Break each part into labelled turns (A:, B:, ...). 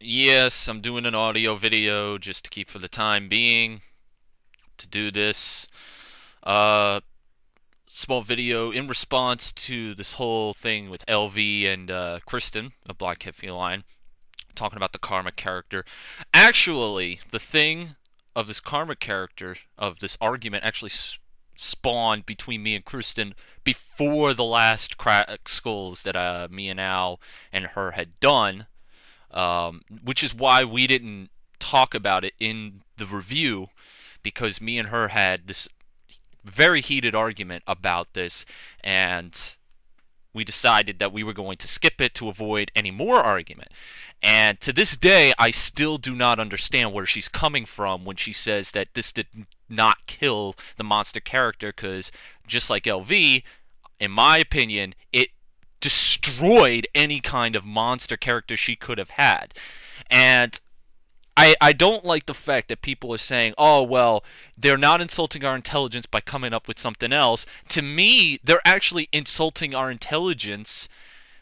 A: Yes, I'm doing an audio video just to keep for the time being to do this. Uh, Small video in response to this whole thing with LV and Kristen, a Black Cat Feline, talking about the Kharma character. Actually, the thing of this Kharma character, of this argument, actually spawned between me and Kristen before the last crack skulls that me and Al and her had done, which is why we didn't talk about it in the review, because me and her had this very heated argument about this, and we decided that we were going to skip it to avoid any more argument. And to this day, I still do not understand where she's coming from when she says that this did not kill the monster character, because just like LV, in my opinion, it destroyed any kind of monster character she could have had. And I don't like the fact that people are saying, oh, well, they're not insulting our intelligence by coming up with something else. To me, they're actually insulting our intelligence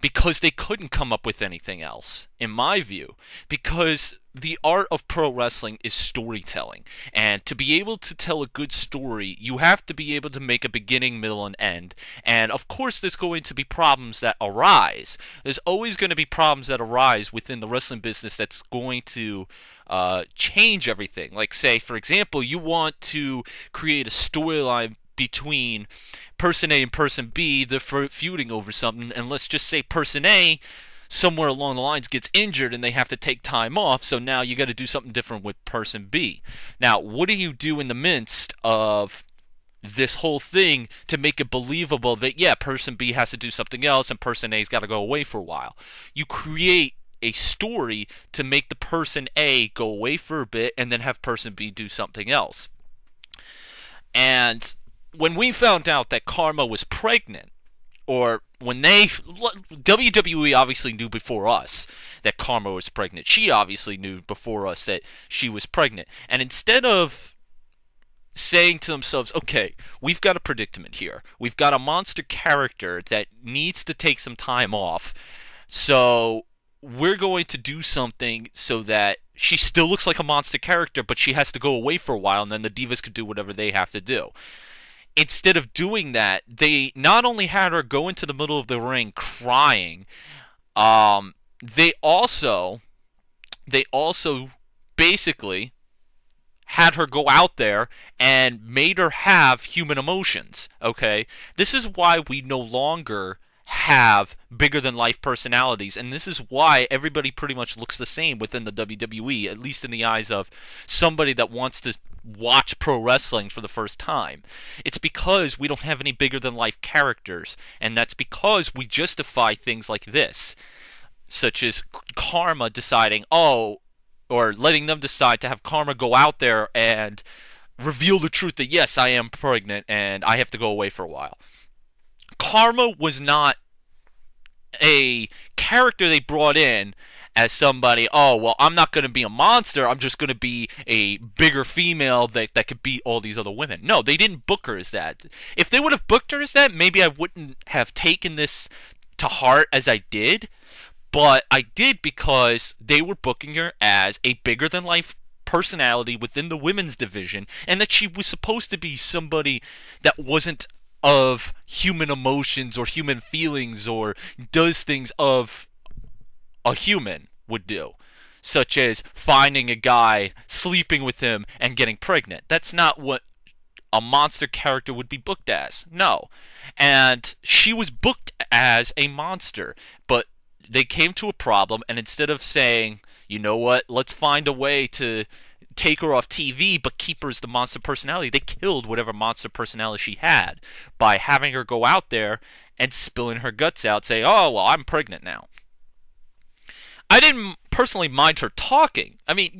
A: because they couldn't come up with anything else, in my view. Because the art of pro wrestling is storytelling. And to be able to tell a good story, you have to be able to make a beginning, middle, and end. And of course, there's going to be problems that arise. There's always going to be problems that arise within the wrestling business that's going to change everything. Like, say, for example, you want to create a storyline between person A and person B, they're feuding over something, and let's just say person A somewhere along the lines gets injured and they have to take time off, so now you got to do something different with person B. Now, what do you do in the midst of this whole thing to make it believable that, yeah, person B has to do something else and person A's got to go away for a while? You create a story to make the person A go away for a bit and then have person B do something else. And when we found out that Kharma was pregnant, or when WWE obviously knew before us that Kharma was pregnant. She obviously knew before us that she was pregnant. And instead of saying to themselves, okay, we've got a predicament here. We've got a monster character that needs to take some time off. So we're going to do something so that she still looks like a monster character, but she has to go away for a while, and then the Divas could do whatever they have to do. Instead of doing that, they not only had her go into the middle of the ring crying, they also basically had her go out there and made her have human emotions. Okay, this is why we no longer have bigger than life personalities, and this is why everybody pretty much looks the same within the WWE, at least in the eyes of somebody that wants to watch pro wrestling for the first time. It's because we don't have any bigger than life characters, and that's because we justify things like this, such as Kharma deciding, oh, or letting them decide to have Kharma go out there and reveal the truth that, yes, I am pregnant and I have to go away for a while. Kharma was not a character they brought in as somebody, oh, well, I'm not going to be a monster, I'm just going to be a bigger female that could beat all these other women. No, they didn't book her as that. If they would have booked her as that, maybe I wouldn't have taken this to heart as I did, but I did because they were booking her as a bigger than life personality within the women's division, and that she was supposed to be somebody that wasn't of human emotions or human feelings or does things of a human would do, such as finding a guy, sleeping with him, and getting pregnant. That's not what a monster character would be booked as. No. And she was booked as a monster, but they came to a problem, and instead of saying, you know what, let's find a way to take her off TV but keep her as the monster personality, they killed whatever monster personality she had by having her go out there and spilling her guts out, saying, oh, well, I'm pregnant now. I didn't personally mind her talking. I mean,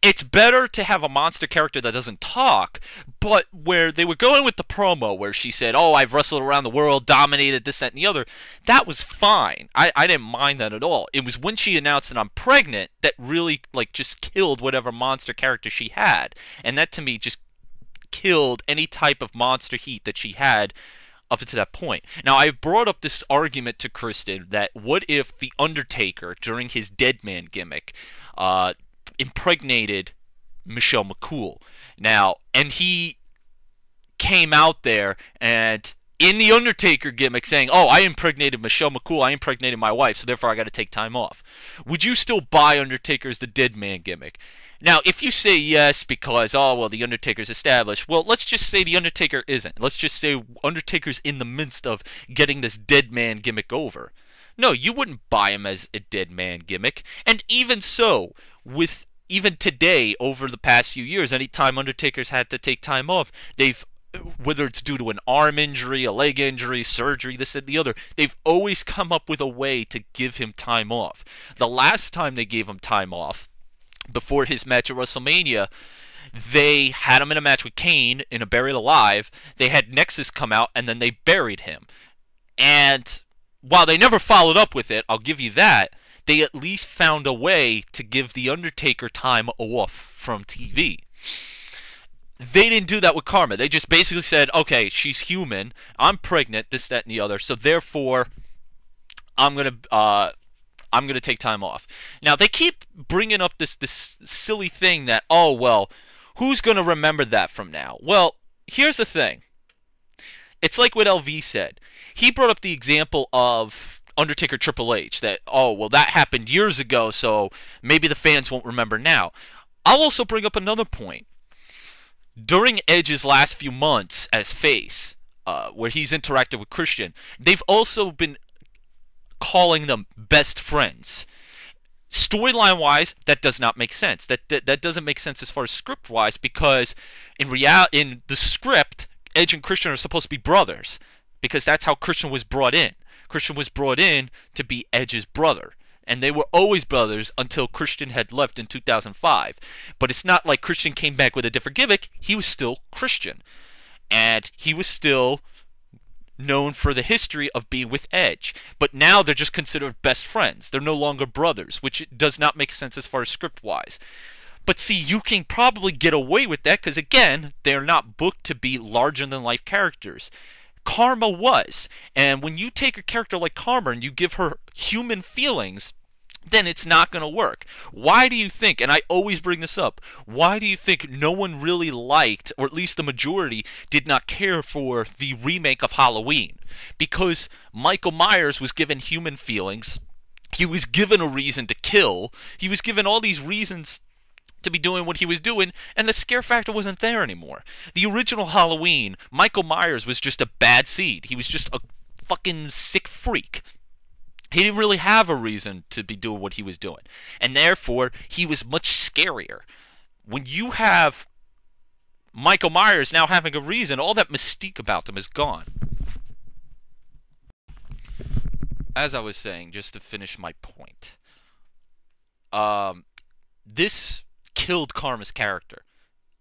A: it's better to have a monster character that doesn't talk, but where they were going with the promo where she said, oh, I've wrestled around the world, dominated this, that, and the other, that was fine. I didn't mind that at all. It was when she announced that I'm pregnant that really, like, just killed whatever monster character she had. And that, to me, just killed any type of monster heat that she had up until that point. Now, I brought up this argument to Kristen that what if The Undertaker, during his dead man gimmick, impregnated Michelle McCool? Now, and he came out there and in the Undertaker gimmick saying, "Oh, I impregnated Michelle McCool, I impregnated my wife, so therefore I got to take time off." Would you still buy Undertaker's the dead man gimmick? Now, if you say yes because, oh, well, the Undertaker's established, well, let's just say the Undertaker isn't. Let's just say Undertaker's in the midst of getting this dead man gimmick over. No, you wouldn't buy him as a dead man gimmick. And even so, with even today, over the past few years, anytime Undertaker's had to take time off, they've, whether it's due to an arm injury, a leg injury, surgery, this and the other, they've always come up with a way to give him time off. The last time they gave him time off, before his match at WrestleMania, they had him in a match with Kane in a Buried Alive. They had Nexus come out, and then they buried him. And while they never followed up with it, I'll give you that, they at least found a way to give The Undertaker time off from TV. They didn't do that with Kharma. They just basically said, okay, she's human, I'm pregnant, this, that, and the other, so therefore, I'm gonna take time off. Now, they keep bringing up this silly thing that, oh, well, who's gonna remember that from now? Well, here's the thing. It's like what LV said. He brought up the example of Undertaker Triple H, that, oh, well, that happened years ago, so maybe the fans won't remember now. I'll also bring up another point. During Edge's last few months as face, where he's interacted with Christian, they've also been calling them best friends. Storyline-wise, that does not make sense. That doesn't make sense as far as script-wise, because in the script, Edge and Christian are supposed to be brothers, because that's how Christian was brought in. Christian was brought in to be Edge's brother, and they were always brothers until Christian had left in 2005. But it's not like Christian came back with a different gimmick. He was still Christian, and he was still known for the history of being with Edge. But now they're just considered best friends. They're no longer brothers, which does not make sense as far as script-wise. But see, you can probably get away with that because, again, they're not booked to be larger-than-life characters. Kharma was. And when you take a character like Kharma and you give her human feelings, then it's not going to work. Why do you think, and I always bring this up, why do you think no one really liked, or at least the majority, did not care for the remake of Halloween? Because Michael Myers was given human feelings, he was given a reason to kill, he was given all these reasons to be doing what he was doing, and the scare factor wasn't there anymore. The original Halloween, Michael Myers was just a bad seed. He was just a fucking sick freak. He didn't really have a reason to be doing what he was doing. And therefore, he was much scarier. When you have Michael Myers now having a reason, all that mystique about him is gone. As I was saying, just to finish my point, this killed Kharma's character.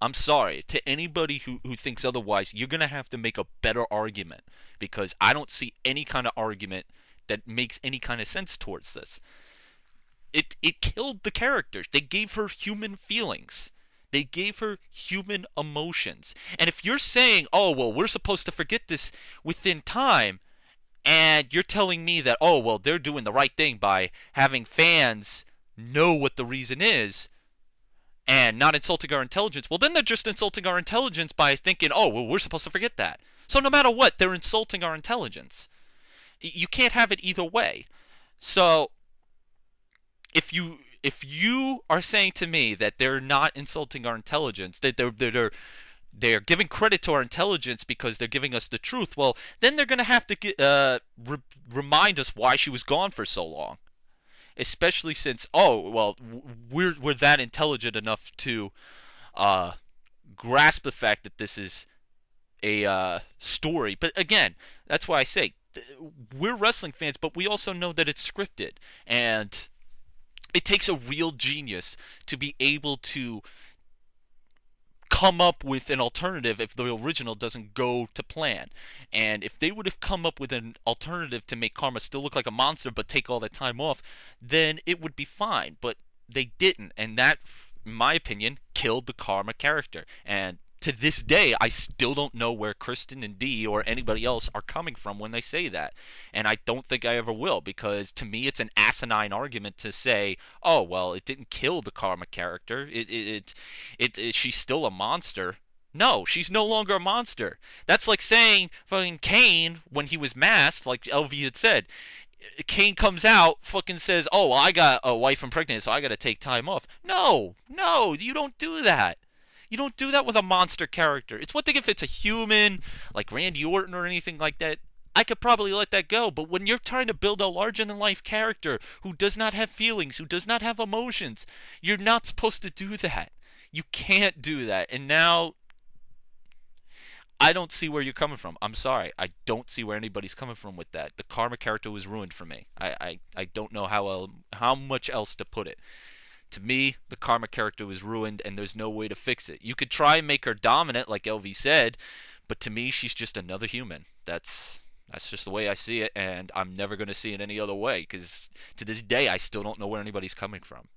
A: I'm sorry. To anybody who thinks otherwise, you're going to have to make a better argument, because I don't see any kind of argument that makes any kind of sense towards this. It killed the character. They gave her human feelings. They gave her human emotions. And if you're saying, oh, well, we're supposed to forget this within time, and you're telling me that, oh, well, they're doing the right thing by having fans know what the reason is, and not insulting our intelligence, well, then they're just insulting our intelligence by thinking, oh, well, we're supposed to forget that. So no matter what, they're insulting our intelligence. You can't have it either way. So if you are saying to me that they're not insulting our intelligence, that they're giving credit to our intelligence because they're giving us the truth, well, then they're going to have to remind us why she was gone for so long. Especially since, oh, well, we're that intelligent enough to grasp the fact that this is a story. But again, that's why I say, we're wrestling fans, but we also know that it's scripted. And it takes a real genius to be able to come up with an alternative if the original doesn't go to plan. And if they would have come up with an alternative to make Kharma still look like a monster but take all that time off, then it would be fine. But they didn't, and that, in my opinion, killed the Kharma character. And To this day, I still don't know where Kristen and Dee or anybody else are coming from when they say that. And I don't think I ever will, because to me it's an asinine argument to say, oh, well, it didn't kill the Kharma character. She's still a monster. No, she's no longer a monster. That's like saying fucking Kane, when he was masked, like LV had said, Kane comes out, fucking says, "Oh, well, I got a wife and pregnant, so I got to take time off." No, no, you don't do that. You don't do that with a monster character. It's one thing if it's a human, like Randy Orton or anything like that. I could probably let that go. But when you're trying to build a larger than life character who does not have feelings, who does not have emotions, you're not supposed to do that. You can't do that. And now I don't see where you're coming from. I'm sorry. I don't see where anybody's coming from with that. The Karma character was ruined for me. I don't know how much else to put it. To me, the Karma character was ruined, and there's no way to fix it. You could try and make her dominant, like LV said, but to me, she's just another human. That's just the way I see it, and I'm never going to see it any other way, because to this day, I still don't know where anybody's coming from.